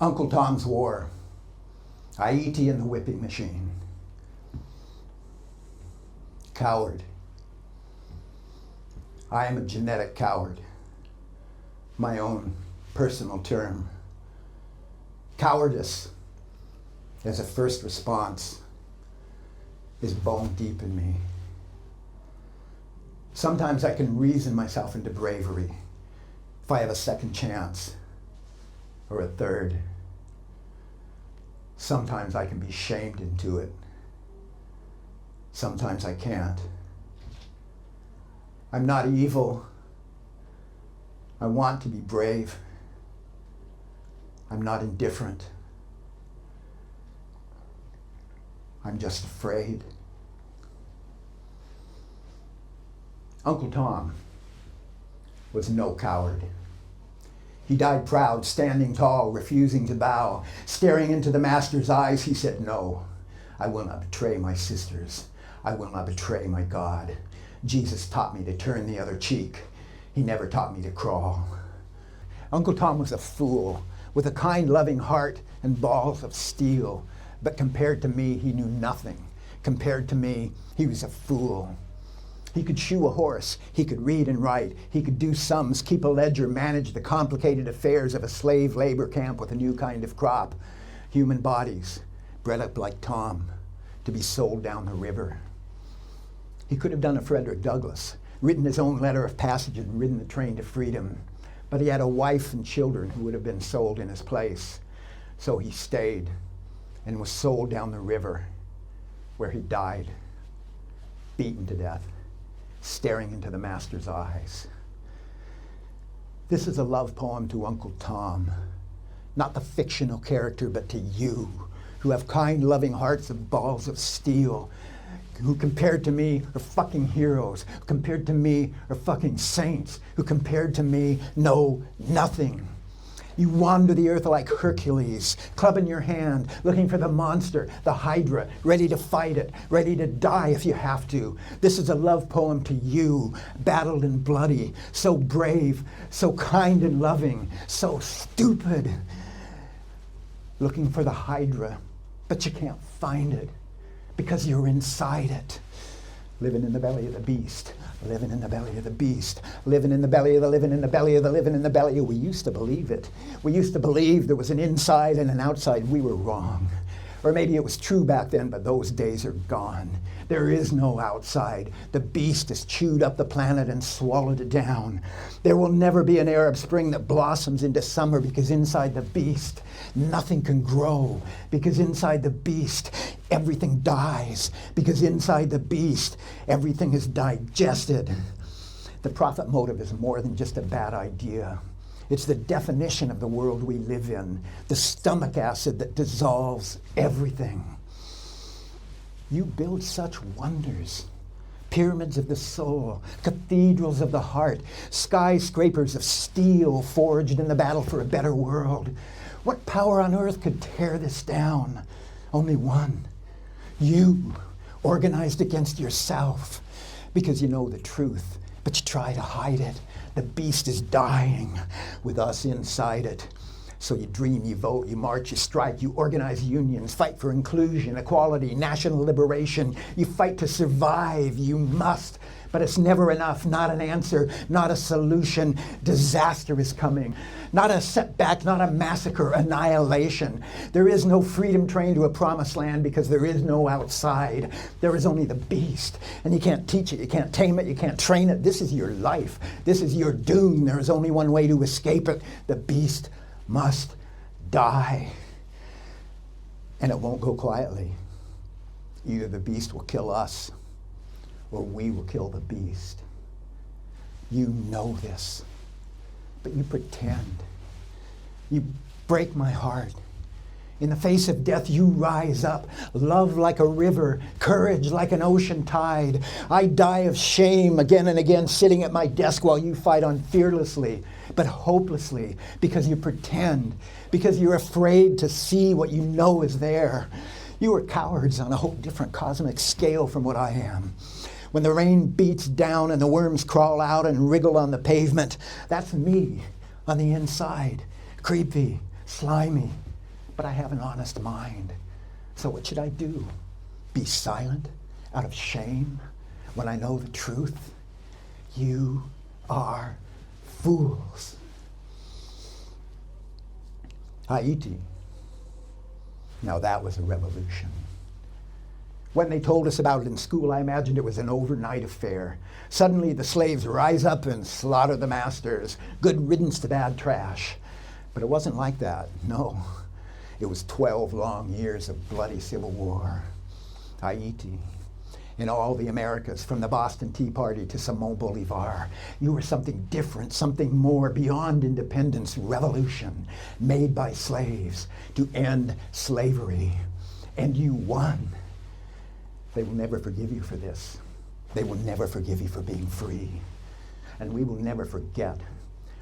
Uncle Tom's War, Haiti and the whipping machine. Coward. I am a genetic coward. My own personal term. Cowardice, as a first response, is bone deep in me. Sometimes I can reason myself into bravery if I have a second chance or a third. Sometimes I can be shamed into it. Sometimes I can't. I'm not evil. I want to be brave. I'm not indifferent. I'm just afraid. Uncle Tom was no coward. He died proud, standing tall, refusing to bow. Staring into the master's eyes, he said, "No, I will not betray my sisters. I will not betray my God. Jesus taught me to turn the other cheek. He never taught me to crawl." Uncle Tom was a fool with a kind, loving heart and balls of steel. But compared to me, he knew nothing. Compared to me, he was a fool. He could shoe a horse, he could read and write, he could do sums, keep a ledger, manage the complicated affairs of a slave labor camp with a new kind of crop. Human bodies, bred up like Tom, to be sold down the river. He could have done a Frederick Douglass, written his own letter of passage and ridden the train to freedom. But he had a wife and children who would have been sold in his place. So he stayed and was sold down the river, where he died, beaten to death, staring into the master's eyes. This is a love poem to Uncle Tom, not the fictional character, but to you, who have kind, loving hearts of balls of steel, who compared to me are fucking heroes, who compared to me are fucking saints, who compared to me know nothing. You wander the earth like Hercules, club in your hand, looking for the monster, the Hydra, ready to fight it, ready to die if you have to. This is a love poem to you, battled and bloody, so brave, so kind and loving, so stupid. Looking for the Hydra, but you can't find it because you're inside it. Living in the belly of the beast, living in the belly of the beast, living in the belly of the living in the belly of the living in the belly. We used to believe it. We used to believe there was an inside and an outside. We were wrong. Or maybe it was true back then, but those days are gone. There is no outside. The beast has chewed up the planet and swallowed it down. There will never be an Arab Spring that blossoms into summer because inside the beast, nothing can grow. Because inside the beast, everything dies. Because inside the beast, everything is digested. The profit motive is more than just a bad idea. It's the definition of the world we live in, the stomach acid that dissolves everything. You build such wonders. Pyramids of the soul, cathedrals of the heart, skyscrapers of steel forged in the battle for a better world. What power on earth could tear this down? Only one. You, organized against yourself, because you know the truth, but you try to hide it. The beast is dying with us inside it. So you dream, you vote, you march, you strike, you organize unions, fight for inclusion, equality, national liberation. You fight to survive, you must. But it's never enough, not an answer, not a solution. Disaster is coming. Not a setback, not a massacre, annihilation. There is no freedom train to a promised land because there is no outside. There is only the beast. And you can't teach it, you can't tame it, you can't train it. This is your life. This is your doom. There is only one way to escape it. The beast must die. And it won't go quietly. Either the beast will kill us or we will kill the beast. You know this, but you pretend. You break my heart. In the face of death, you rise up. Love like a river, courage like an ocean tide. I die of shame again and again, sitting at my desk while you fight on fearlessly, but hopelessly, because you pretend, because you're afraid to see what you know is there. You are cowards on a whole different cosmic scale from what I am. When the rain beats down and the worms crawl out and wriggle on the pavement, that's me on the inside. Creepy, slimy, but I have an honest mind. So what should I do? Be silent out of shame when I know the truth? You are fools. Haiti. Now that was a revolution. When they told us about it in school, I imagined it was an overnight affair. Suddenly the slaves rise up and slaughter the masters. Good riddance to bad trash. But it wasn't like that, no. It was 12 long years of bloody civil war. Haiti. In all the Americas, from the Boston Tea Party to Simon Bolivar, you were something different, something more beyond independence, revolution, made by slaves to end slavery. And you won. They will never forgive you for this. They will never forgive you for being free. And we will never forget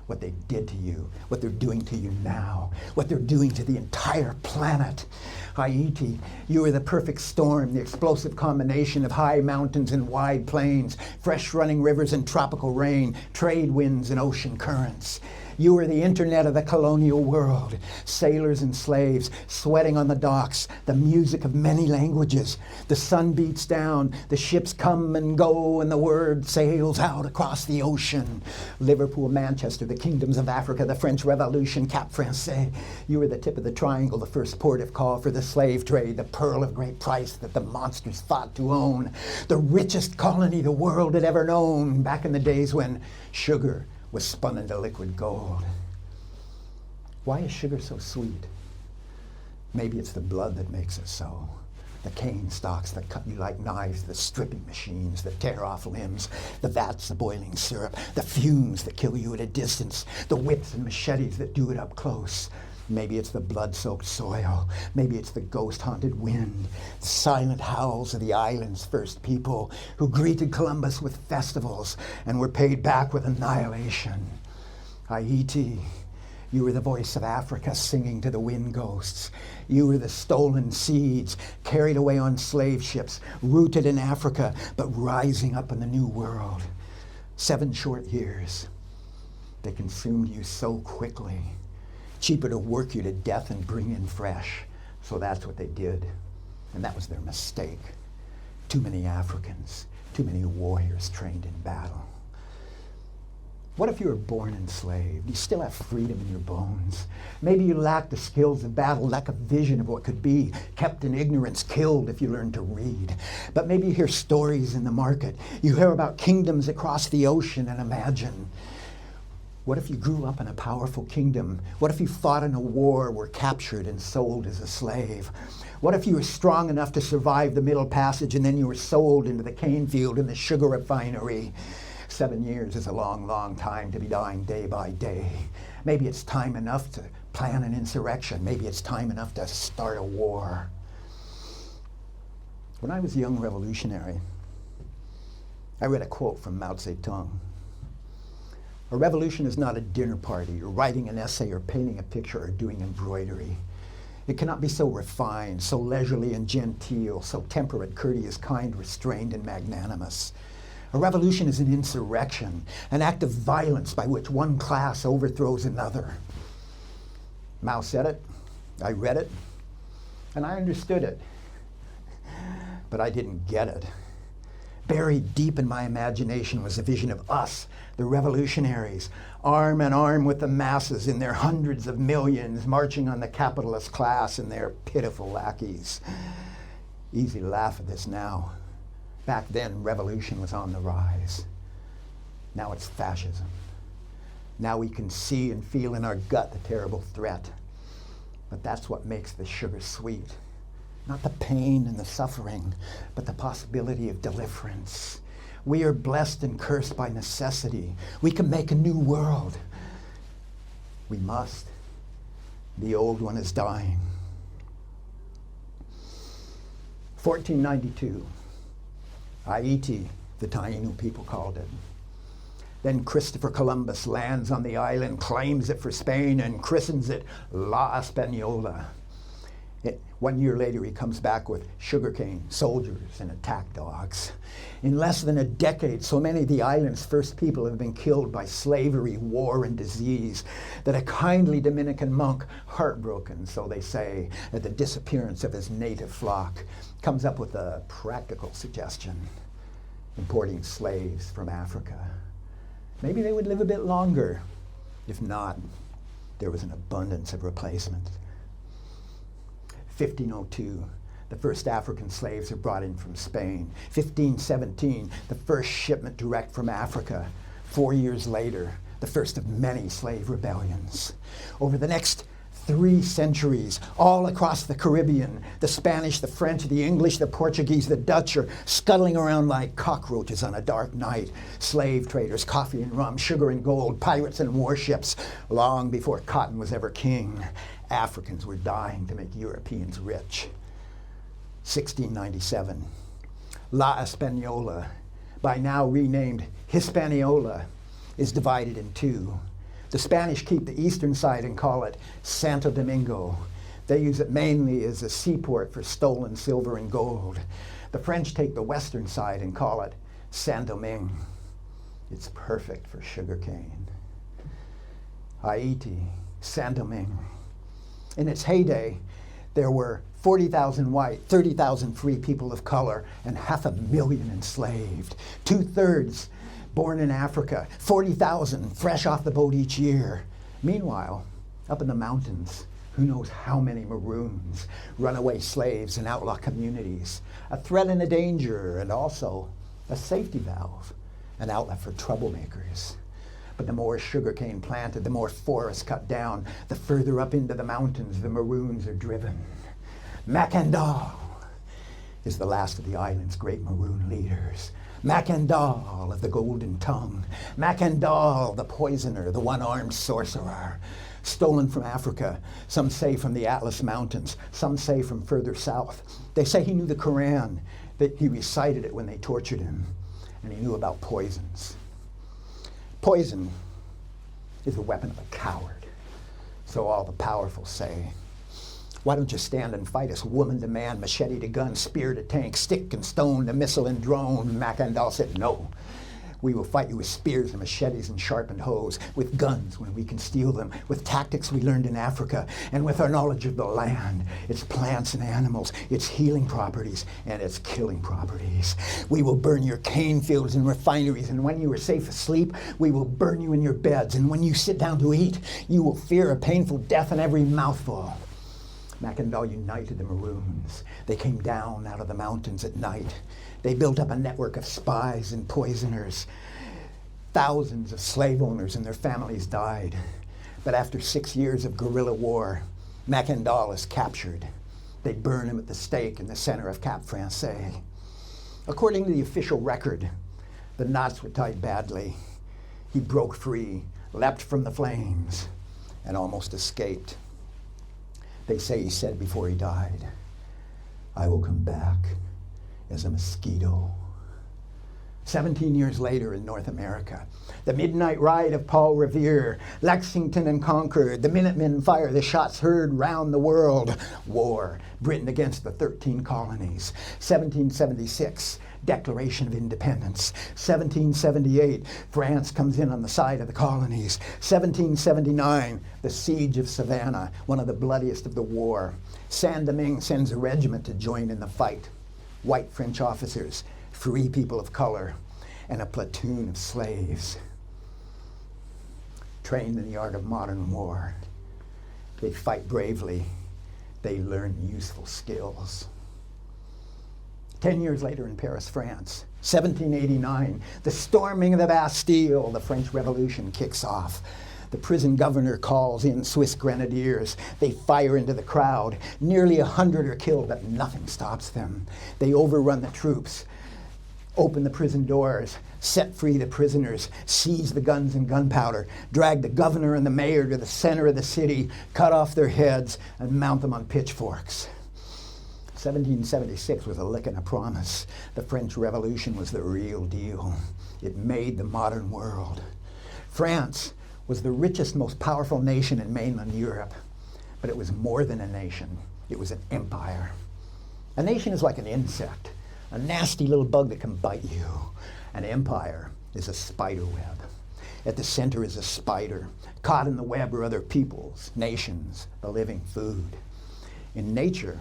what they did to you, what they're doing to you now, what they're doing to the entire planet. Haiti, you are the perfect storm, the explosive combination of high mountains and wide plains, fresh running rivers and tropical rain, trade winds and ocean currents. You are the internet of the colonial world, sailors and slaves sweating on the docks, the music of many languages. The sun beats down, the ships come and go, and the word sails out across the ocean. Liverpool, Manchester, the kingdoms of Africa, the French Revolution, Cap Francais. You are the tip of the triangle, the first port of call for the slave trade, the pearl of great price that the monsters fought to own. The richest colony the world had ever known, back in the days when sugar was spun into liquid gold. Why is sugar so sweet? Maybe it's the blood that makes it so. The cane stalks that cut you like knives, the stripping machines that tear off limbs, the vats of boiling syrup, the fumes that kill you at a distance, the whips and machetes that do it up close. Maybe it's the blood-soaked soil. Maybe it's the ghost-haunted wind, the silent howls of the island's first people who greeted Columbus with festivals and were paid back with annihilation. Haiti, you were the voice of Africa singing to the wind ghosts. You were the stolen seeds carried away on slave ships, rooted in Africa, but rising up in the New World. 7 short years. They consumed you so quickly. Cheaper to work you to death and bring in fresh. So that's what they did. And that was their mistake. Too many Africans, too many warriors trained in battle. What if you were born enslaved? You still have freedom in your bones. Maybe you lack the skills of battle, lack a vision of what could be, kept in ignorance, killed if you learned to read. But maybe you hear stories in the market. You hear about kingdoms across the ocean and imagine. What if you grew up in a powerful kingdom? What if you fought in a war, were captured and sold as a slave? What if you were strong enough to survive the Middle Passage and then you were sold into the cane field and the sugar refinery? 7 years is a long, long time to be dying day by day. Maybe it's time enough to plan an insurrection. Maybe it's time enough to start a war. When I was a young revolutionary, I read a quote from Mao Zedong. A revolution is not a dinner party, or writing an essay, or painting a picture, or doing embroidery. It cannot be so refined, so leisurely and genteel, so temperate, courteous, kind, restrained, and magnanimous. A revolution is an insurrection, an act of violence by which one class overthrows another. Mao said it, I read it, and I understood it. But I didn't get it. Buried deep in my imagination was a vision of us, the revolutionaries, arm in arm with the masses in their hundreds of millions, marching on the capitalist class and their pitiful lackeys. Easy to laugh at this now. Back then, revolution was on the rise. Now it's fascism. Now we can see and feel in our gut the terrible threat. But that's what makes the sugar sweet. Not the pain and the suffering, but the possibility of deliverance. We are blessed and cursed by necessity. We can make a new world. We must. The old one is dying. 1492. Haiti, the Taino people called it. Then Christopher Columbus lands on the island, claims it for Spain, and christens it La Española. 1 year later, he comes back with sugarcane, soldiers, and attack dogs. In less than a decade, so many of the island's first people have been killed by slavery, war, and disease that a kindly Dominican monk, heartbroken, so they say, at the disappearance of his native flock, comes up with a practical suggestion: importing slaves from Africa. Maybe they would live a bit longer. If not, there was an abundance of replacements. 1502, the first African slaves are brought in from Spain. 1517, the first shipment direct from Africa. 4 years later, the first of many slave rebellions. Over the next 3 centuries, all across the Caribbean, the Spanish, the French, the English, the Portuguese, the Dutch are scuttling around like cockroaches on a dark night. Slave traders, coffee and rum, sugar and gold, pirates and warships. Long before cotton was ever king, Africans were dying to make Europeans rich. 1697, La Española, by now renamed Hispaniola, is divided in 2. The Spanish keep the eastern side and call it Santo Domingo. They use it mainly as a seaport for stolen silver and gold. The French take the western side and call it Saint-Domingue. It's perfect for sugarcane. Haiti, Saint-Domingue. In its heyday, there were 40,000 white, 30,000 free people of color, and 500,000 enslaved. 2/3 born in Africa, 40,000 fresh off the boat each year. Meanwhile, up in the mountains, who knows how many maroons, runaway slaves, and outlaw communities. A threat and a danger, and also a safety valve, an outlet for troublemakers. But the more sugarcane planted, the more forests cut down, the further up into the mountains the maroons are driven. Macandal is the last of the island's great maroon leaders. Macandal of the golden tongue. Macandal, the poisoner, the one-armed sorcerer. Stolen from Africa, some say from the Atlas Mountains, some say from further south. They say he knew the Quran, that he recited it when they tortured him, and he knew about poisons. Poison is the weapon of a coward, so all the powerful say. Why don't you stand and fight us, woman to man, machete to gun, spear to tank, stick and stone to missile and drone? Macandal said, no. We will fight you with spears and machetes and sharpened hoes, with guns when we can steal them, with tactics we learned in Africa, and with our knowledge of the land, its plants and animals, its healing properties and its killing properties. We will burn your cane fields and refineries, and when you are safe asleep, we will burn you in your beds, and when you sit down to eat, you will fear a painful death in every mouthful. Macandal united the Maroons. They came down out of the mountains at night. They built up a network of spies and poisoners. Thousands of slave owners and their families died. But after 6 years of guerrilla war, Macandal is captured. They burn him at the stake in the center of Cap Français. According to the official record, the knots were tied badly. He broke free, leapt from the flames, and almost escaped. They say he said before he died, I will come back as a mosquito. 17 years later in North America, the midnight ride of Paul Revere, Lexington and Concord, the Minutemen fire, the shots heard round the world. War, Britain against the 13 colonies. 1776, Declaration of Independence. 1778, France comes in on the side of the colonies. 1779, the Siege of Savannah, one of the bloodiest of the war. Saint-Domingue sends a regiment to join in the fight. White French officers, free people of color, and a platoon of slaves. Trained in the art of modern war, they fight bravely. They learn useful skills. 10 years later in Paris, France, 1789, the storming of the Bastille, the French Revolution kicks off. The prison governor calls in Swiss grenadiers. They fire into the crowd. Nearly 100 are killed, but nothing stops them. They overrun the troops, open the prison doors, set free the prisoners, seize the guns and gunpowder, drag the governor and the mayor to the center of the city, cut off their heads, and mount them on pitchforks. 1776 was a lick and a promise. The French Revolution was the real deal. It made the modern world. France was the richest, most powerful nation in mainland Europe, but it was more than a nation. It was an empire. A nation is like an insect, a nasty little bug that can bite you. An empire is a spider web. At the center is a spider. Caught in the web are other peoples, nations, the living food. In nature,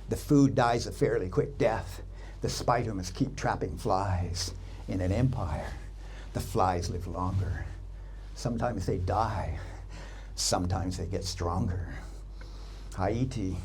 the food dies a fairly quick death. The spider must keep trapping flies. In an empire, the flies live longer. Sometimes they die. Sometimes they get stronger. Haiti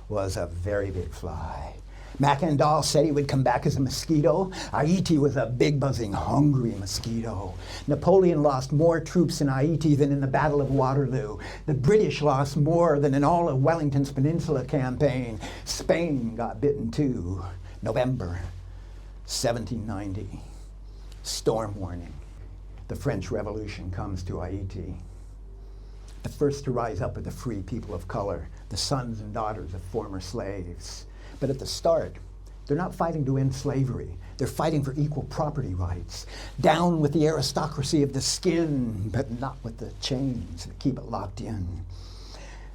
was a very big fly. Mackandal said he would come back as a mosquito. Haiti was a big, buzzing, hungry mosquito. Napoleon lost more troops in Haiti than in the Battle of Waterloo. The British lost more than in all of Wellington's Peninsula campaign. Spain got bitten too. November 1790. Storm warning. The French Revolution comes to Haiti. The first to rise up are the free people of color, the sons and daughters of former slaves. But at the start, they're not fighting to end slavery. They're fighting for equal property rights. Down with the aristocracy of the skin, but not with the chains that keep it locked in.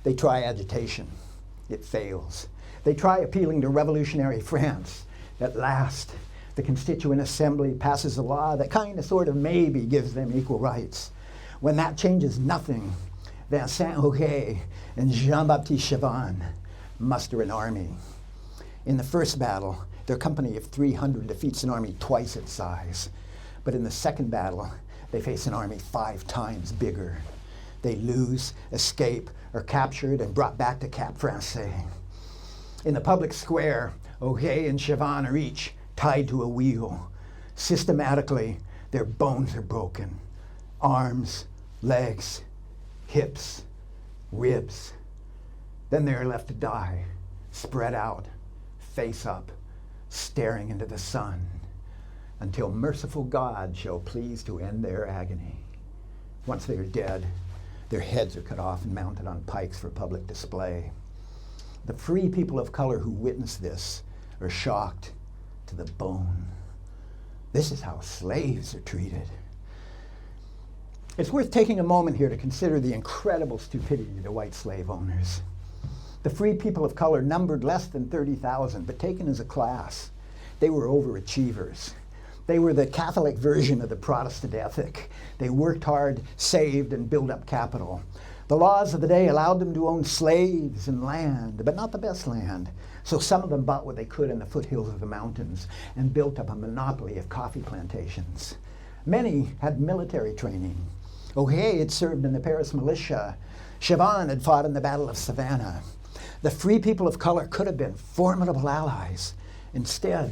They try agitation. It fails. They try appealing to revolutionary France. At last, the Constituent Assembly passes a law that kind of, sort of, maybe gives them equal rights. When that changes nothing, Vincent Augué and Jean-Baptiste Chavannes muster an army. In the first battle, their company of 300 defeats an army twice its size. But in the second battle, they face an army 5 times bigger. They lose, escape, are captured and brought back to Cap Français. In the public square, Augué and Chavannes are each tied to a wheel. Systematically, their bones are broken. Arms, legs, hips, ribs. Then they are left to die, spread out, face up, staring into the sun, until merciful God shall please to end their agony. Once they are dead, their heads are cut off and mounted on pikes for public display. The free people of color who witness this are shocked to the bone. This is how slaves are treated. It's worth taking a moment here to consider the incredible stupidity of the white slave owners. The free people of color numbered less than 30,000, but taken as a class, they were overachievers. They were the Catholic version of the Protestant ethic. They worked hard, saved, and built up capital. The laws of the day allowed them to own slaves and land, but not the best land. So some of them bought what they could in the foothills of the mountains and built up a monopoly of coffee plantations. Many had military training. Augué had served in the Paris militia. Chavannes had fought in the Battle of Savannah. The free people of color could have been formidable allies. Instead,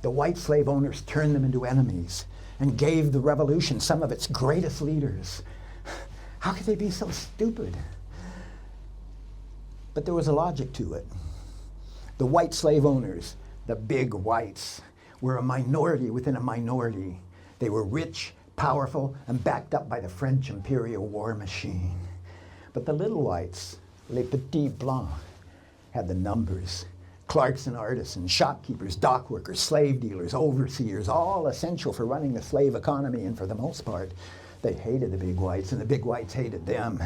the white slave owners turned them into enemies and gave the revolution some of its greatest leaders. How could they be so stupid? But there was a logic to it. The white slave owners, the big whites, were a minority within a minority. They were rich, powerful, and backed up by the French imperial war machine. But the little whites, les petits blancs, had the numbers. Clerks and artisans, shopkeepers, dock workers, slave dealers, overseers, all essential for running the slave economy, and for the most part, they hated the big whites, and the big whites hated them.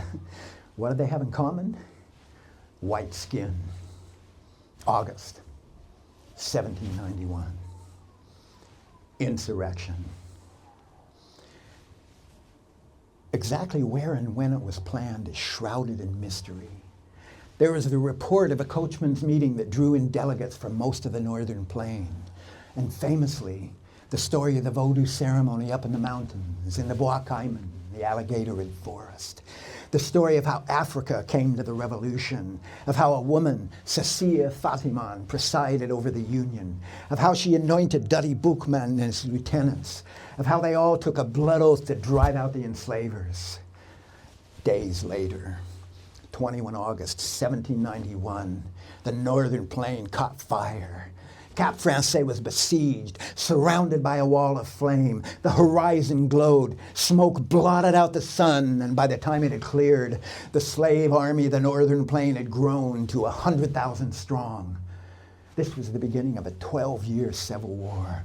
What did they have in common? White skin. August 1791. Insurrection. Exactly where and when it was planned is shrouded in mystery. There was the report of a coachman's meeting that drew in delegates from most of the northern plain. And famously, the story of the Vodou ceremony up in the mountains, in the Bois Caiman, the alligator-rid forest. The story of how Africa came to the revolution, of how a woman, Cecilia Fatiman, presided over the Union, of how she anointed Dutty Boukman and his lieutenants, of how they all took a blood oath to drive out the enslavers. Days later, 21 August 1791, the northern plain caught fire. Cap Français was besieged, surrounded by a wall of flame. The horizon glowed, smoke blotted out the sun, and by the time it had cleared, the slave army of the northern plain had grown to 100,000 strong. This was the beginning of a 12-year civil war.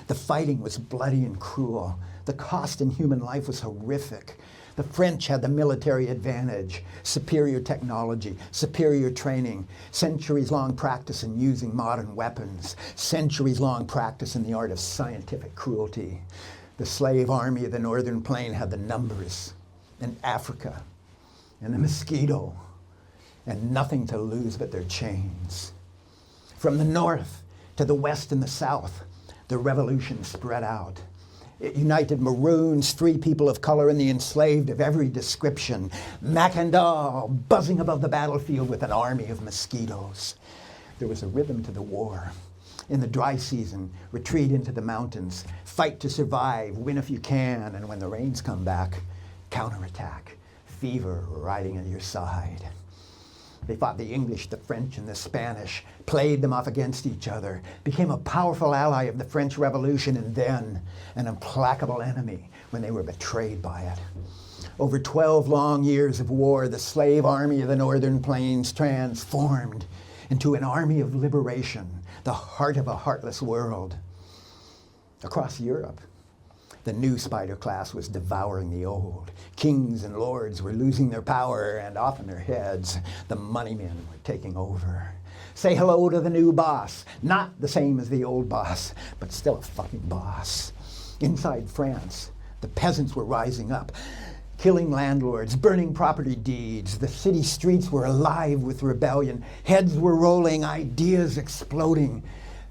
The fighting was bloody and cruel. The cost in human life was horrific. The French had the military advantage, superior technology, superior training, centuries-long practice in using modern weapons, centuries-long practice in the art of scientific cruelty. The slave army of the Northern Plain had the numbers, and Africa, and the mosquito, and nothing to lose but their chains. From the north to the west and the south, the revolution spread out. It united maroons, free people of color, and the enslaved of every description. Mackandal buzzing above the battlefield with an army of mosquitoes. There was a rhythm to the war. In the dry season, retreat into the mountains, fight to survive, win if you can, and when the rains come back, counterattack, fever riding at your side. They fought the English, the French, and the Spanish, played them off against each other, became a powerful ally of the French Revolution, and then an implacable enemy when they were betrayed by it. Over 12 long years of war, the slave army of the Northern Plains transformed into an army of liberation, the heart of a heartless world. Across Europe, the new spider class was devouring the old. Kings and lords were losing their power and often their heads. The money men were taking over. Say hello to the new boss. Not the same as the old boss, but still a fucking boss. Inside France, the peasants were rising up, killing landlords, burning property deeds. The city streets were alive with rebellion. Heads were rolling, ideas exploding.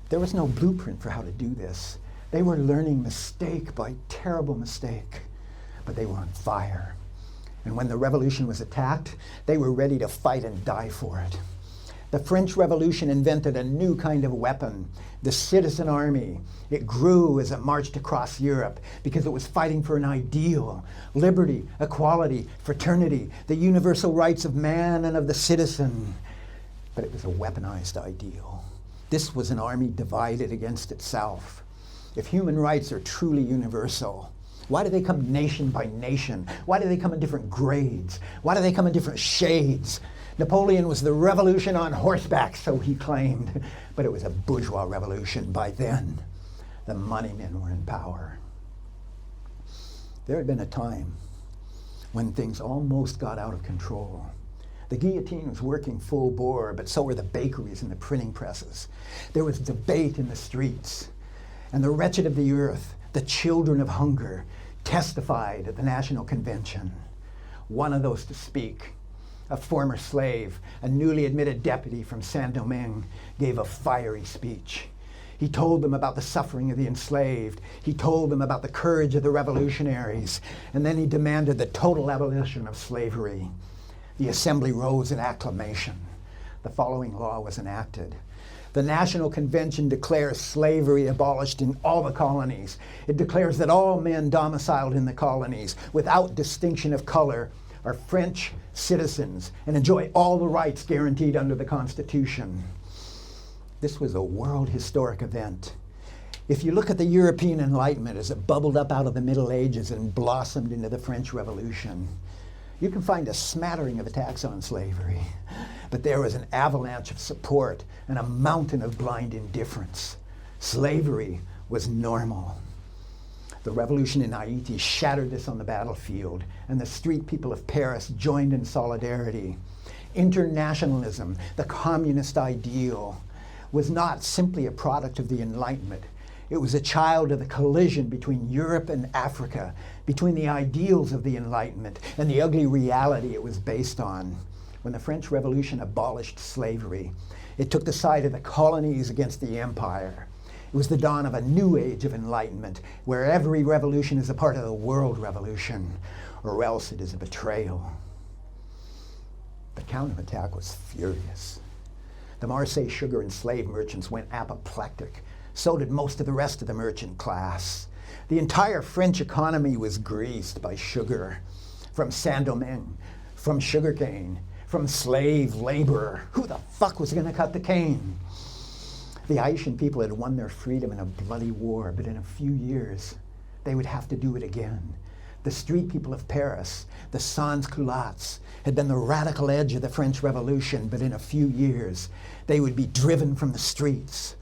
There was no blueprint for how to do this. They were learning mistake by terrible mistake, but they were on fire. And when the revolution was attacked, they were ready to fight and die for it. The French Revolution invented a new kind of weapon, the citizen army. It grew as it marched across Europe because it was fighting for an ideal, liberty, equality, fraternity, the universal rights of man and of the citizen. But it was a weaponized ideal. This was an army divided against itself. If human rights are truly universal, why do they come nation by nation? Why do they come in different grades? Why do they come in different shades? Napoleon was the revolution on horseback, so he claimed, but it was a bourgeois revolution. By then, the money men were in power. There had been a time when things almost got out of control. The guillotine was working full bore, but so were the bakeries and the printing presses. There was debate in the streets. And the wretched of the earth, the children of hunger, testified at the National Convention. One of those to speak, a former slave, a newly admitted deputy from Saint-Domingue, gave a fiery speech. He told them about the suffering of the enslaved. He told them about the courage of the revolutionaries. And then he demanded the total abolition of slavery. The assembly rose in acclamation. The following law was enacted. The National Convention declares slavery abolished in all the colonies. It declares that all men domiciled in the colonies, without distinction of color, are French citizens and enjoy all the rights guaranteed under the Constitution. This was a world historic event. If you look at the European Enlightenment as it bubbled up out of the Middle Ages and blossomed into the French Revolution, you can find a smattering of attacks on slavery, but there was an avalanche of support and a mountain of blind indifference. Slavery was normal. The revolution in Haiti shattered this on the battlefield, and the street people of Paris joined in solidarity. Internationalism, the communist ideal, was not simply a product of the Enlightenment. It was a child of the collision between Europe and Africa, between the ideals of the Enlightenment and the ugly reality it was based on. When the French Revolution abolished slavery, it took the side of the colonies against the empire. It was the dawn of a new age of enlightenment, where every revolution is a part of the world revolution, or else it is a betrayal. The counterattack was furious. The Marseille sugar and slave merchants went apoplectic. So did most of the rest of the merchant class. The entire French economy was greased by sugar. From Saint-Domingue, from sugarcane, from slave labor. Who the fuck was gonna cut the cane? The Haitian people had won their freedom in a bloody war, but in a few years, they would have to do it again. The street people of Paris, the sans-culottes, had been the radical edge of the French Revolution, but in a few years, they would be driven from the streets.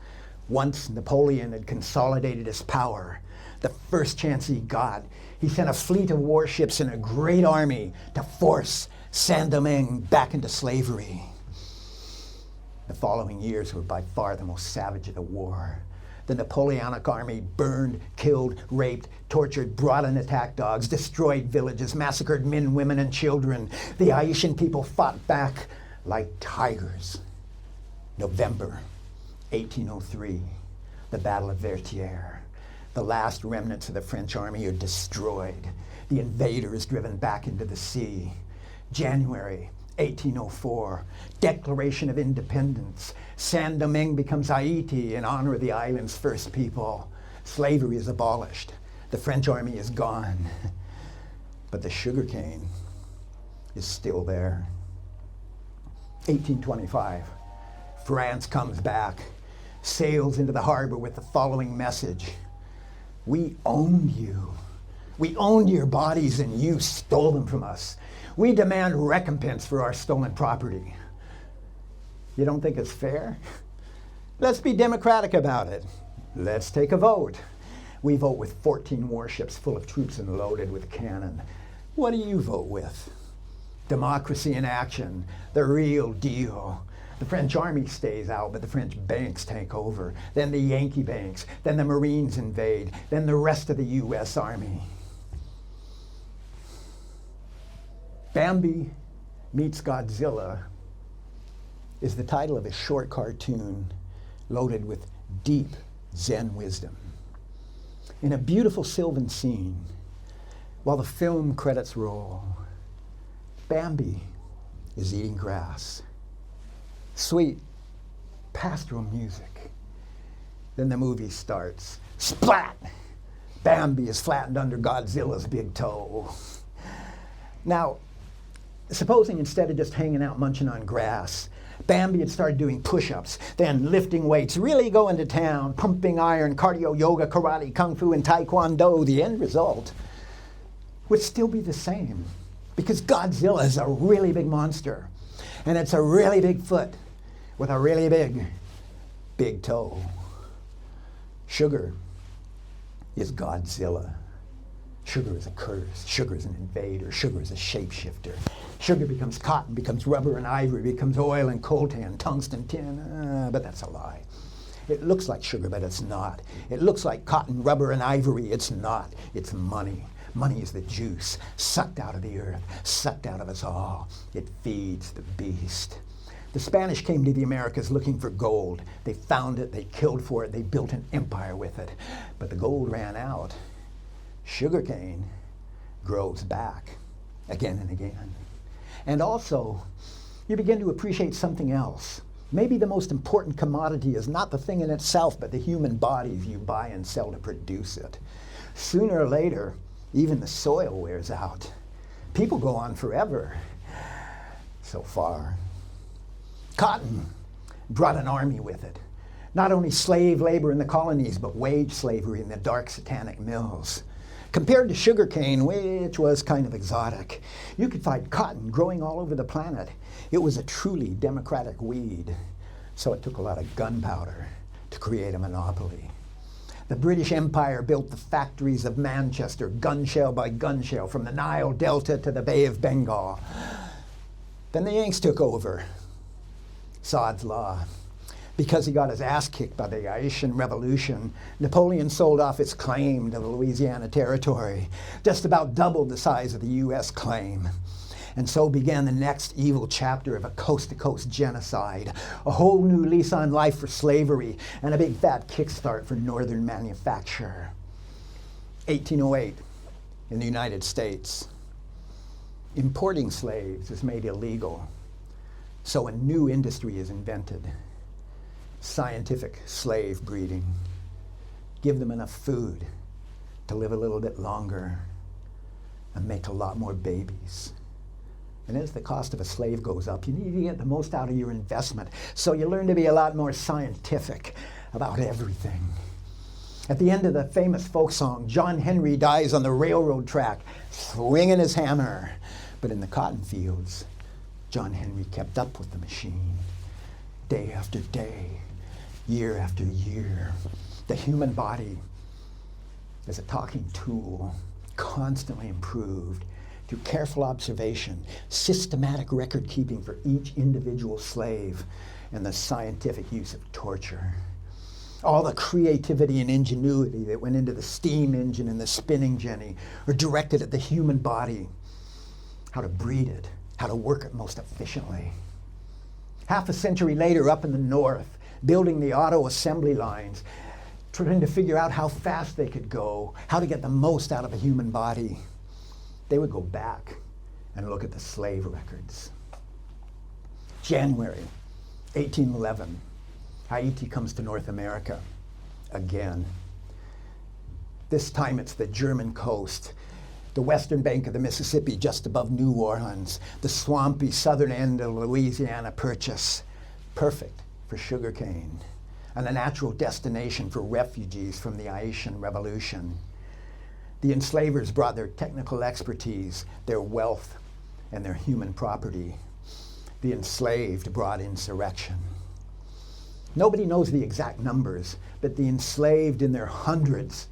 Once Napoleon had consolidated his power, the first chance he got, He sent a fleet of warships and a great army to force Saint-Domingue back into slavery. The following years were by far the most savage of the war. The Napoleonic army burned, killed, raped, tortured, brought in attack dogs, destroyed villages, massacred men, women, and children. The Haitian people fought back like tigers. November 1803, the Battle of Vertières. The last remnants of the French army are destroyed. The invader is driven back into the sea. January 1804, Declaration of Independence. Saint-Domingue becomes Haiti in honor of the island's first people. Slavery is abolished. The French army is gone. But the sugarcane is still there. 1825, France comes back, sails into the harbor with the following message. We owned you. We owned your bodies and you stole them from us. We demand recompense for our stolen property. You don't think it's fair? Let's be democratic about it. Let's take a vote. We vote with 14 warships full of troops and loaded with cannon. What do you vote with? Democracy in action, the real deal. The French army stays out, but the French banks take over. Then the Yankee banks, then the Marines invade, then the rest of the U.S. Army. Bambi Meets Godzilla is the title of a short cartoon loaded with deep Zen wisdom. In a beautiful sylvan scene, while the film credits roll, Bambi is eating grass. Sweet, pastoral music. Then the movie starts. Splat! Bambi is flattened under Godzilla's big toe. Now, supposing instead of just hanging out munching on grass, Bambi had started doing push-ups, then lifting weights, really going to town, pumping iron, cardio, yoga, karate, kung fu, and taekwondo, the end result would still be the same. Because Godzilla is a really big monster. And it's a really big foot with a really big toe. Sugar is Godzilla. Sugar is a curse. Sugar is an invader. Sugar is a shapeshifter. Sugar becomes cotton, becomes rubber and ivory, becomes oil and coltan, tungsten, tin. But that's a lie. It looks like sugar, but it's not. It looks like cotton, rubber, and ivory. It's not. It's money. Money is the juice sucked out of the earth, sucked out of us all. It feeds the beast. The Spanish came to the Americas looking for gold. They found it, they killed for it, they built an empire with it. But the gold ran out. Sugarcane grows back again and again. And also, you begin to appreciate something else. Maybe the most important commodity is not the thing in itself, but the human bodies you buy and sell to produce it. Sooner or later, even the soil wears out. People go on forever. So far. Cotton brought an army with it. Not only slave labor in the colonies, but wage slavery in the dark satanic mills. Compared to sugarcane, which was kind of exotic, you could find cotton growing all over the planet. It was a truly democratic weed. So it took a lot of gunpowder to create a monopoly. The British Empire built the factories of Manchester, gunshell by gunshell, from the Nile Delta to the Bay of Bengal. Then the Yanks took over. Sod's Law. Because he got his ass kicked by the Haitian Revolution, Napoleon sold off its claim to the Louisiana Territory, just about doubled the size of the U.S. claim. And so began the next evil chapter of a coast-to-coast genocide, a whole new lease on life for slavery, and a big fat kickstart for northern manufacture. 1808, in the United States. Importing slaves is made illegal, so a new industry is invented. Scientific slave breeding. Give them enough food to live a little bit longer and make a lot more babies. And as the cost of a slave goes up, you need to get the most out of your investment. So you learn to be a lot more scientific about everything. At the end of the famous folk song, John Henry dies on the railroad track, swinging his hammer. But in the cotton fields, John Henry kept up with the machine. Day after day, year after year. The human body is a talking tool, constantly improved through careful observation, systematic record keeping for each individual slave, and the scientific use of torture. All the creativity and ingenuity that went into the steam engine and the spinning jenny are directed at the human body, how to breed it, how to work it most efficiently. Half a century later, up in the north, building the auto assembly lines, trying to figure out how fast they could go, how to get the most out of a human body, they would go back and look at the slave records. January 1811, Haiti comes to North America again. This time it's the German coast, the western bank of the Mississippi just above New Orleans, the swampy southern end of Louisiana Purchase, perfect for sugarcane, and a natural destination for refugees from the Haitian Revolution. The enslavers brought their technical expertise, their wealth, and their human property. The enslaved brought insurrection. Nobody knows the exact numbers, but the enslaved in their hundreds,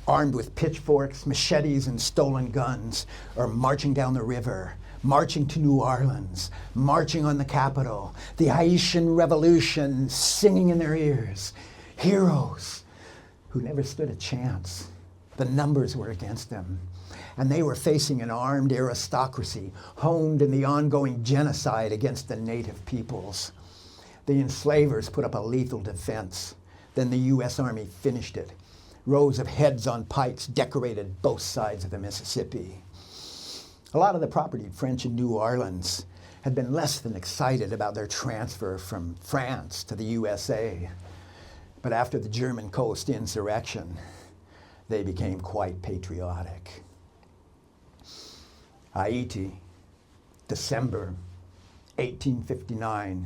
armed with pitchforks, machetes, and stolen guns, are marching down the river, marching to New Orleans, marching on the Capitol, the Haitian Revolution singing in their ears. Heroes who never stood a chance. The numbers were against them, and they were facing an armed aristocracy honed in the ongoing genocide against the native peoples. The enslavers put up a lethal defense. Then the U.S. Army finished it. Rows of heads on pikes decorated both sides of the Mississippi. A lot of the propertied French in New Orleans had been less than excited about their transfer from France to the USA. But after the German coast insurrection, they became quite patriotic. Haiti, December 1859.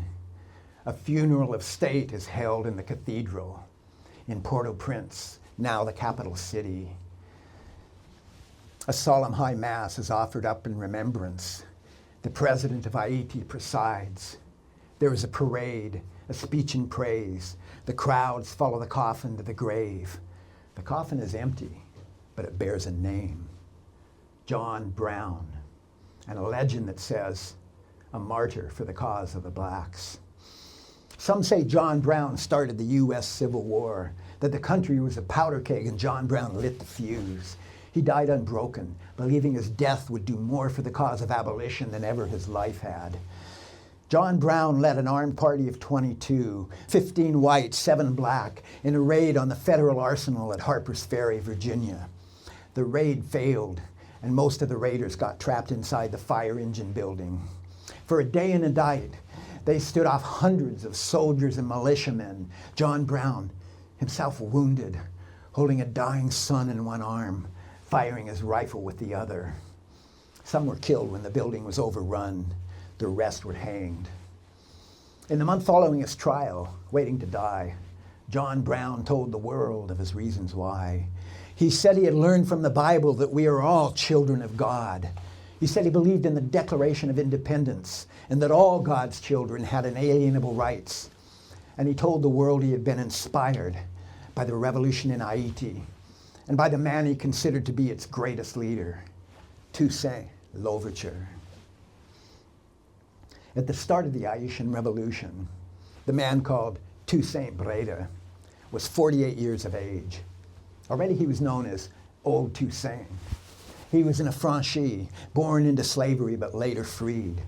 A funeral of state is held in the cathedral in Port-au-Prince, now the capital city. A solemn high mass is offered up in remembrance. The president of Haiti presides. There is a parade, a speech in praise. The crowds follow the coffin to the grave. The coffin is empty, but it bears a name, John Brown, and a legend that says, a martyr for the cause of the blacks. Some say John Brown started the U.S. Civil War, that the country was a powder keg and John Brown lit the fuse. He died unbroken, believing his death would do more for the cause of abolition than ever his life had. John Brown led an armed party of 22, 15 white, 7 black, in a raid on the federal arsenal at Harper's Ferry, Virginia. The raid failed, and most of the raiders got trapped inside the fire engine building. For a day and a night, they stood off hundreds of soldiers and militiamen. John Brown, himself wounded, holding a dying son in one arm, firing his rifle with the other. Some were killed when the building was overrun. The rest were hanged. In the month following his trial, waiting to die, John Brown told the world of his reasons why. He said he had learned from the Bible that we are all children of God. He said he believed in the Declaration of Independence and that all God's children had inalienable rights. And he told the world he had been inspired by the revolution in Haiti and by the man he considered to be its greatest leader, Toussaint Louverture. At the start of the Haitian Revolution, the man called Toussaint Breda was 48 years of age. Already he was known as Old Toussaint. He was an affranchi, born into slavery but later freed.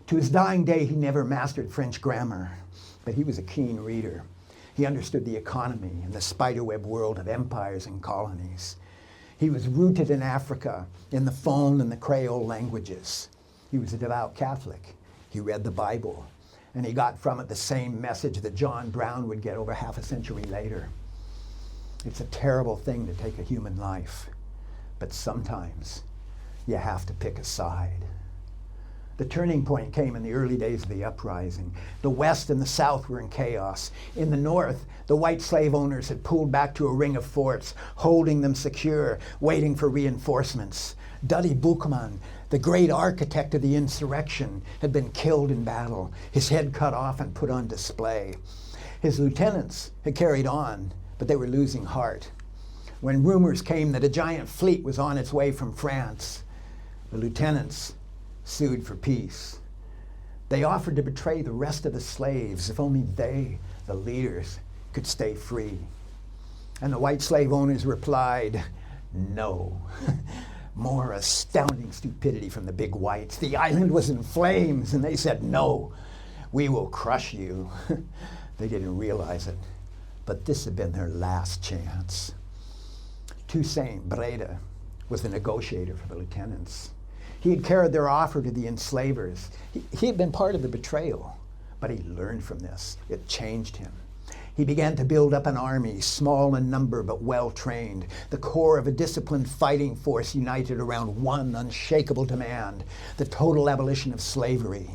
To his dying day, he never mastered French grammar, but he was a keen reader. He understood the economy and the spiderweb world of empires and colonies. He was rooted in Africa, in the Fon and the Creole languages. He was a devout Catholic. He read the Bible, and he got from it the same message that John Brown would get over half a century later. It's a terrible thing to take a human life, but sometimes you have to pick a side. The turning point came in the early days of the uprising. The West and the South were in chaos. In the North, the white slave owners had pulled back to a ring of forts, holding them secure, waiting for reinforcements. Duddy Boukman, the great architect of the insurrection, had been killed in battle, his head cut off and put on display. His lieutenants had carried on, but they were losing heart. When rumors came that a giant fleet was on its way from France, the lieutenants sued for peace. They offered to betray the rest of the slaves if only they, the leaders, could stay free. And the white slave owners replied, no. More astounding stupidity from the big whites. The island was in flames, and they said, no, we will crush you. They didn't realize it, but this had been their last chance. Toussaint Breda was the negotiator for the lieutenants. He had carried their offer to the enslavers. He had been part of the betrayal, but he learned from this. It changed him. He began to build up an army, small in number but well-trained, the core of a disciplined fighting force united around one unshakable demand, the total abolition of slavery.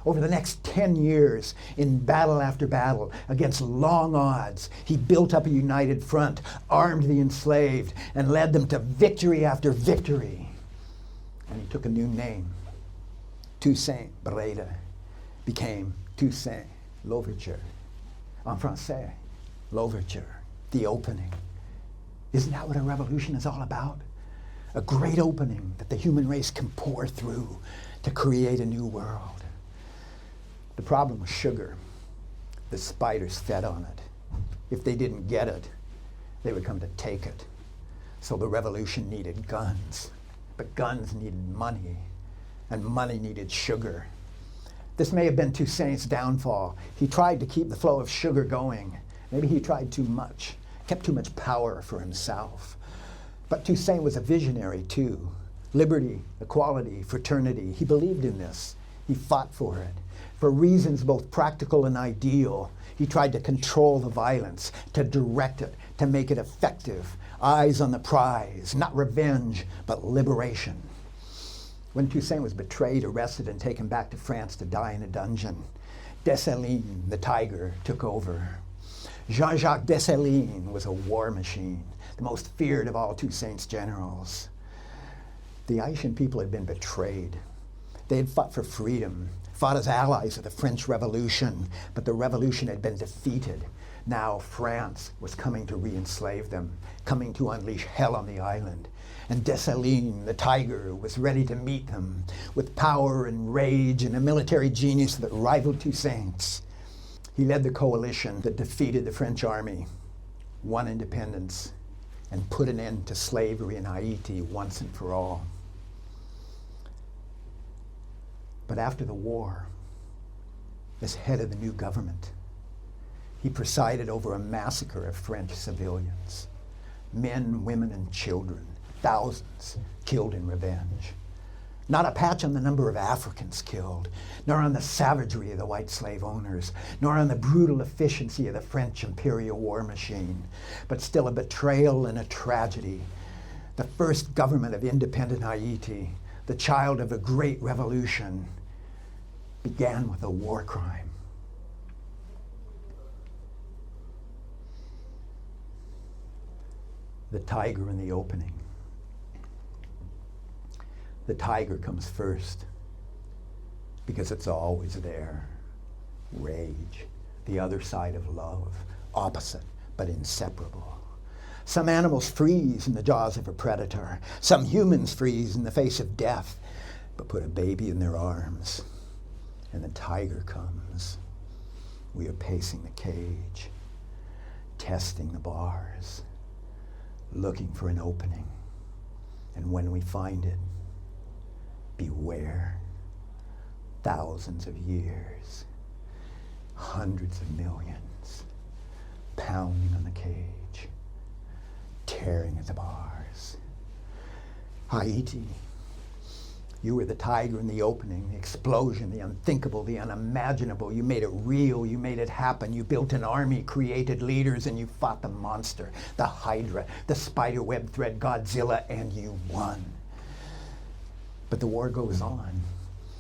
Over the next 10 years, in battle after battle, against long odds, he built up a united front, armed the enslaved, and led them to victory after victory. And he took a new name. Toussaint Breda became Toussaint Louverture. En français, l'ouverture, the opening. Isn't that what a revolution is all about? A great opening that the human race can pour through to create a new world. The problem was sugar. The spiders fed on it. If they didn't get it, they would come to take it. So the revolution needed guns, but guns needed money, and money needed sugar. This may have been Toussaint's downfall. He tried to keep the flow of sugar going. Maybe he tried too much, kept too much power for himself. But Toussaint was a visionary too. Liberty, equality, fraternity. He believed in this. He fought for it. For reasons both practical and ideal, he tried to control the violence, to direct it, to make it effective. Eyes on the prize, not revenge, but liberation. When Toussaint was betrayed, arrested, and taken back to France to die in a dungeon, Dessalines, the tiger, took over. Jean-Jacques Dessalines was a war machine, the most feared of all Toussaint's generals. The Haitian people had been betrayed. They had fought for freedom, fought as allies of the French Revolution, but the revolution had been defeated. Now France was coming to re-enslave them, coming to unleash hell on the island. And Dessalines, the tiger, was ready to meet them with power and rage and a military genius that rivaled Toussaint's. He led the coalition that defeated the French army, won independence, and put an end to slavery in Haiti once and for all. But after the war, as head of the new government, he presided over a massacre of French civilians, men, women, and children, thousands killed in revenge. Not a patch on the number of Africans killed, nor on the savagery of the white slave owners, nor on the brutal efficiency of the French imperial war machine, but still a betrayal and a tragedy. The first government of independent Haiti, the child of a great revolution, began with a war crime. The tiger in the opening. The tiger comes first because it's always there. Rage, the other side of love, opposite but inseparable. Some animals freeze in the jaws of a predator. Some humans freeze in the face of death, but put a baby in their arms. And the tiger comes. We are pacing the cage, testing the bars, looking for an opening. And when we find it, beware. Thousands of years, hundreds of millions, pounding on the cage, tearing at the bars. Haiti, you were the tiger in the opening, the explosion, the unthinkable, the unimaginable. You made it real, you made it happen. You built an army, created leaders, and you fought the monster, the Hydra, the spiderweb thread, Godzilla, and you won. But the war goes on.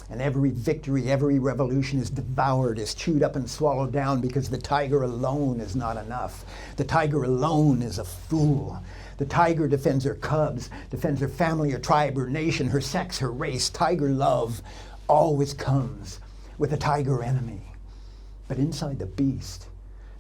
And every victory, every revolution is devoured, is chewed up and swallowed down because the tiger alone is not enough. The tiger alone is a fool. The tiger defends her cubs, defends her family, her tribe, her nation, her sex, her race. Tiger love always comes with a tiger enemy. But inside the beast,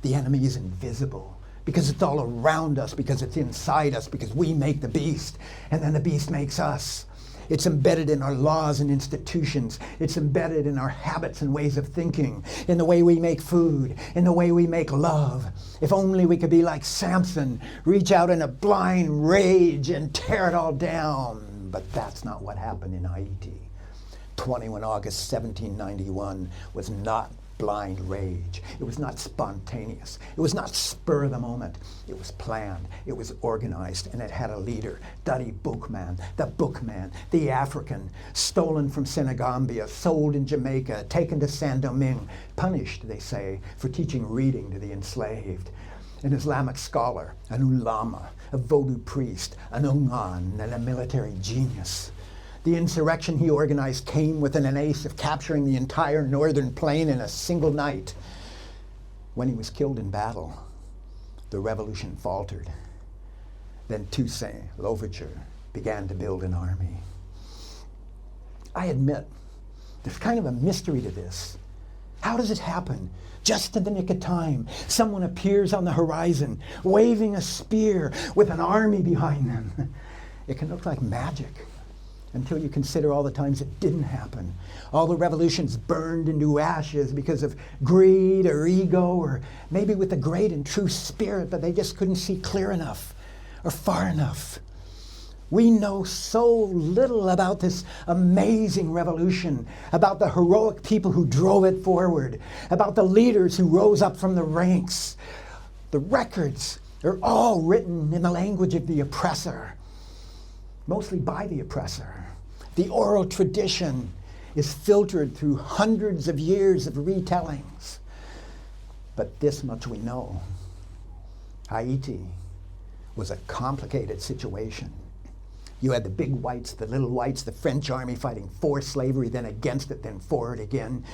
the enemy is invisible because it's all around us, because it's inside us, because we make the beast, and then the beast makes us. It's embedded in our laws and institutions. It's embedded in our habits and ways of thinking, in the way we make food, in the way we make love. If only we could be like Samson, reach out in a blind rage and tear it all down. But that's not what happened in Haiti. 21 August 1791 was not blind rage. It was not spontaneous. It was not spur of the moment. It was planned. It was organized, and it had a leader, Dutty Boukman, the African, stolen from Senegambia, sold in Jamaica, taken to Saint-Domingue, punished, they say, for teaching reading to the enslaved. An Islamic scholar, an ulama, a Vodou priest, an ungan, and a military genius. The insurrection he organized came within an ace of capturing the entire northern plain in a single night. When he was killed in battle, the revolution faltered. Then Toussaint Louverture began to build an army. I admit, there's kind of a mystery to this. How does it happen? Just in the nick of time, someone appears on the horizon, waving a spear with an army behind them. It can look like magic, until you consider all the times it didn't happen. All the revolutions burned into ashes because of greed or ego, or maybe with a great and true spirit, but they just couldn't see clear enough or far enough. We know so little about this amazing revolution, about the heroic people who drove it forward, about the leaders who rose up from the ranks. The records are all written in the language of the oppressor, mostly by the oppressor. The oral tradition is filtered through hundreds of years of retellings. But this much we know. Haiti was a complicated situation. You had the big whites, the little whites, the French army fighting for slavery, then against it, then for it again.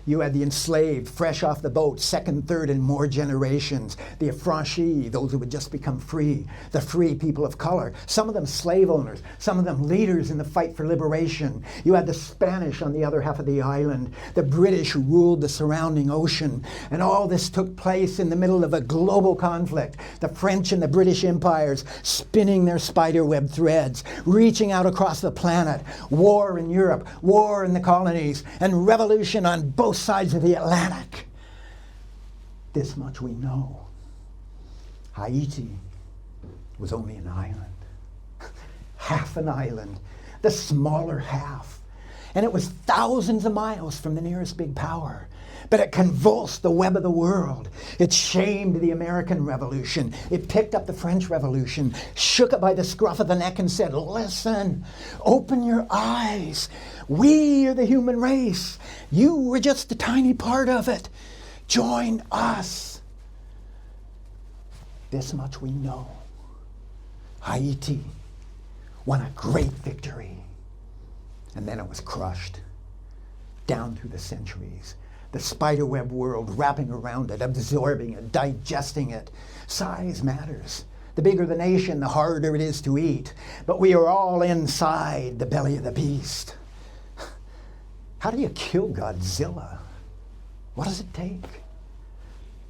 You had the enslaved, fresh off the boat, second, third, and more generations. The affranchis, those who had just become free. The free people of color. Some of them slave owners. Some of them leaders in the fight for liberation. You had the Spanish on the other half of the island. The British who ruled the surrounding ocean. And all this took place in the middle of a global conflict. The French and the British empires spinning their spiderweb threads, reaching out across the planet. War in Europe, war in the colonies, and revolution on both sides of the Atlantic. This much we know. Haiti was only an island. Half an island. The smaller half. And it was thousands of miles from the nearest big power. But it convulsed the web of the world. It shamed the American Revolution. It picked up the French Revolution, shook it by the scruff of the neck and said, listen, open your eyes. We are the human race. You were just a tiny part of it. Join us. This much we know. Haiti won a great victory. And then it was crushed down through the centuries. The spiderweb world wrapping around it, absorbing it, digesting it. Size matters. The bigger the nation, the harder it is to eat. But we are all inside the belly of the beast. How do you kill Godzilla? What does it take?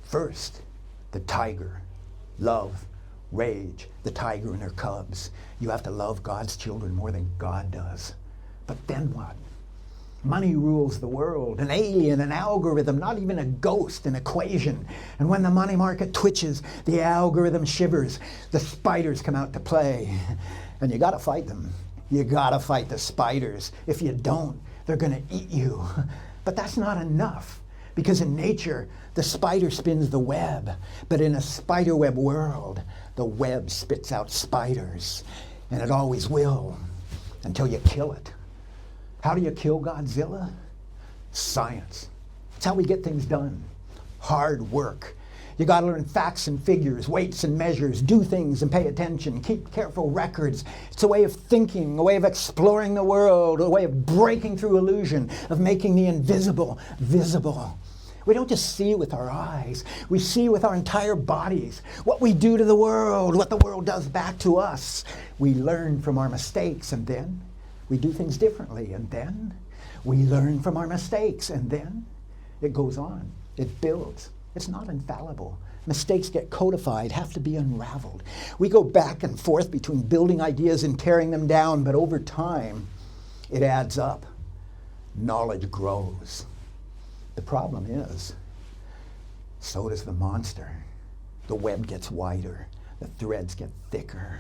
First, the tiger. Love, rage, the tiger and her cubs. You have to love God's children more than God does. But then what? Money rules the world, an alien, an algorithm, not even a ghost, an equation. And when the money market twitches, the algorithm shivers, the spiders come out to play. And you gotta fight them. You gotta fight the spiders. If you don't, they're gonna eat you. But that's not enough, because in nature, the spider spins the web. But in a spiderweb world, the web spits out spiders. And it always will, until you kill it. How do you kill Godzilla? Science. It's how we get things done. Hard work. You got to learn facts and figures, weights and measures, do things and pay attention, keep careful records. It's a way of thinking, a way of exploring the world, a way of breaking through illusion, of making the invisible visible. We don't just see with our eyes. We see with our entire bodies what we do to the world, what the world does back to us. We learn from our mistakes, and then we do things differently, and then we learn from our mistakes, and then it goes on. It builds. It's not infallible. Mistakes get codified, have to be unraveled. We go back and forth between building ideas and tearing them down, but over time, it adds up. Knowledge grows. The problem is, so does the monster. The web gets wider. The threads get thicker.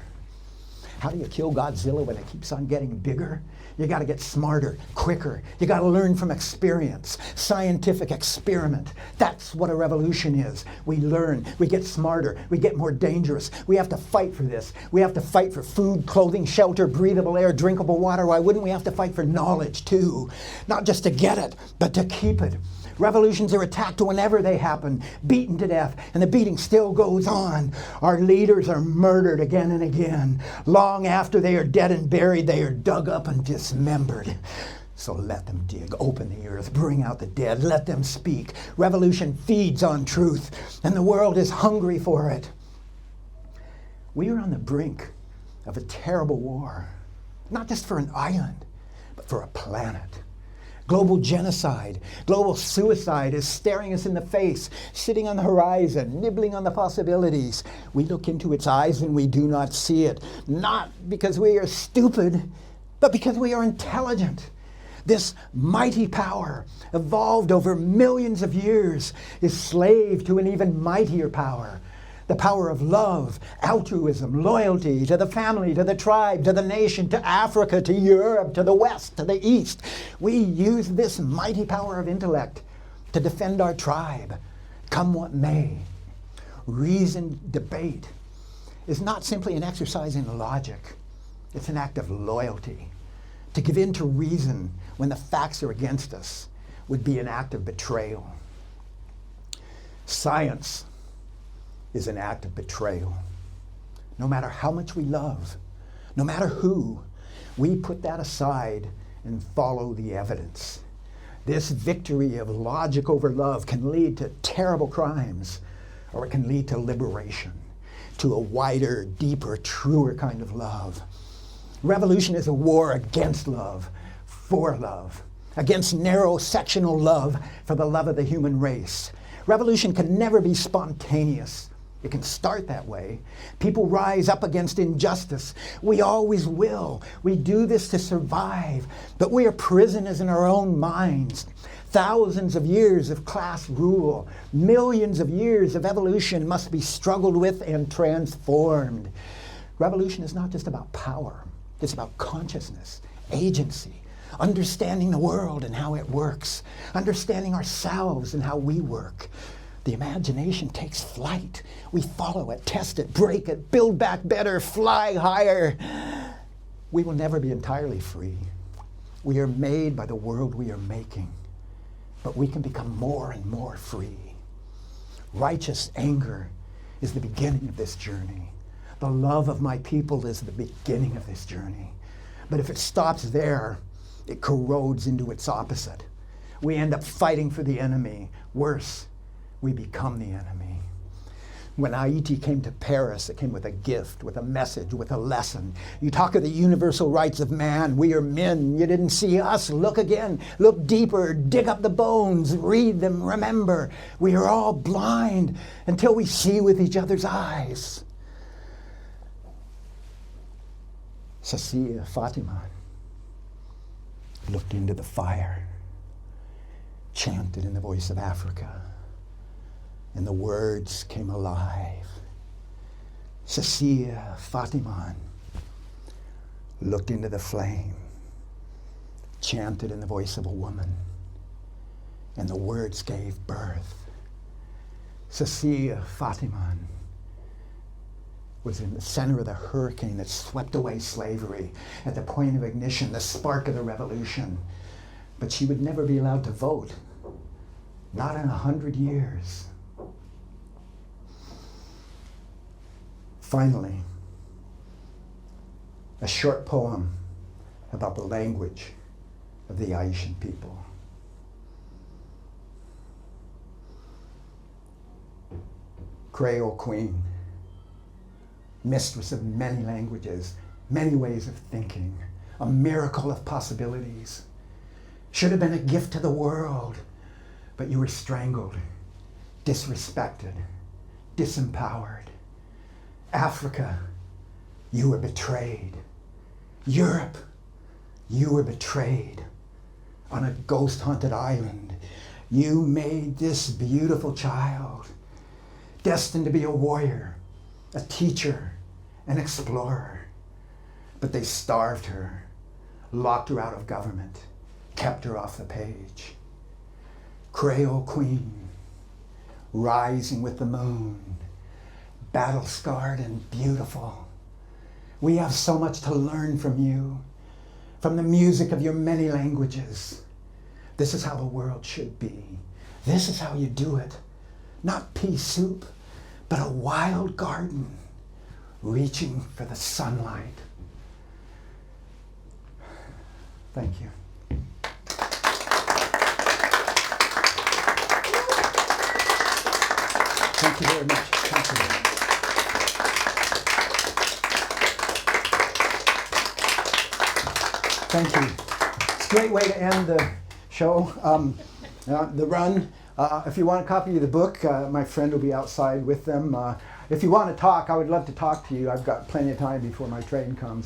How do you kill Godzilla when it keeps on getting bigger? You got to get smarter, quicker. You got to learn from experience, scientific experiment. That's what a revolution is. We learn, we get smarter, we get more dangerous. We have to fight for this. We have to fight for food, clothing, shelter, breathable air, drinkable water. Why wouldn't we have to fight for knowledge too? Not just to get it, but to keep it. Revolutions are attacked whenever they happen, beaten to death, and the beating still goes on. Our leaders are murdered again and again. Long after they are dead and buried, they are dug up and dismembered. So let them dig, open the earth, bring out the dead, let them speak. Revolution feeds on truth, and the world is hungry for it. We are on the brink of a terrible war, not just for an island, but for a planet. Global genocide, global suicide is staring us in the face, sitting on the horizon, nibbling on the possibilities. We look into its eyes and we do not see it, not because we are stupid, but because we are intelligent. This mighty power, evolved over millions of years, is slave to an even mightier power. The power of love, altruism, loyalty to the family, to the tribe, to the nation, to Africa, to Europe, to the West, to the East. We use this mighty power of intellect to defend our tribe, come what may. Reasoned debate is not simply an exercise in logic. It's an act of loyalty. To give in to reason when the facts are against us would be an act of betrayal. Science is an act of betrayal. No matter how much we love, no matter who, we put that aside and follow the evidence. This victory of logic over love can lead to terrible crimes, or it can lead to liberation, to a wider, deeper, truer kind of love. Revolution is a war against love, for love, against narrow sectional love for the love of the human race. Revolution can never be spontaneous. It can start that way. People rise up against injustice. We always will. We do this to survive, but we are prisoners in our own minds. Thousands of years of class rule, millions of years of evolution must be struggled with and transformed. Revolution is not just about power. It's about consciousness, agency, understanding the world and how it works, understanding ourselves and how we work. The imagination takes flight. We follow it, test it, break it, build back better, fly higher. We will never be entirely free. We are made by the world we are making, but we can become more and more free. Righteous anger is the beginning of this journey. The love of my people is the beginning of this journey. But if it stops there, it corrodes into its opposite. We end up fighting for the enemy. Worse, we become the enemy. When Haiti came to Paris, it came with a gift, with a message, with a lesson. You talk of the universal rights of man. We are men. You didn't see us. Look again. Look deeper. Dig up the bones. Read them. Remember, we are all blind until we see with each other's eyes. Cecilia Fatima looked into the fire, chanted in the voice of Africa, and the words came alive. Cecilia Fatima looked into the flame, chanted in the voice of a woman, and the words gave birth. Cecilia Fatima was in the center of the hurricane that swept away slavery, at the point of ignition, the spark of the revolution. But she would never be allowed to vote, not in 100 years. Finally, a short poem about the language of the Haitian people. Creole queen, mistress of many languages, many ways of thinking, a miracle of possibilities. Should have been a gift to the world, but you were strangled. disrespected, disempowered. Africa, you were betrayed. Europe, you were betrayed. On a ghost-haunted island, you made this beautiful child, destined to be a warrior, a teacher, an explorer. But they starved her, locked her out of government, kept her off the page. Creole queen, rising with the moon, battle-scarred and beautiful. We have so much to learn from you, from the music of your many languages. This is how the world should be. This is how you do it. Not pea soup, but a wild garden, reaching for the sunlight. Thank you. Thank you very much. Thank you. Thank you. It's a great way to end the show, the run. If you want a copy of the book, my friend will be outside with them. If you want to talk, I would love to talk to you. I've got plenty of time before my train comes.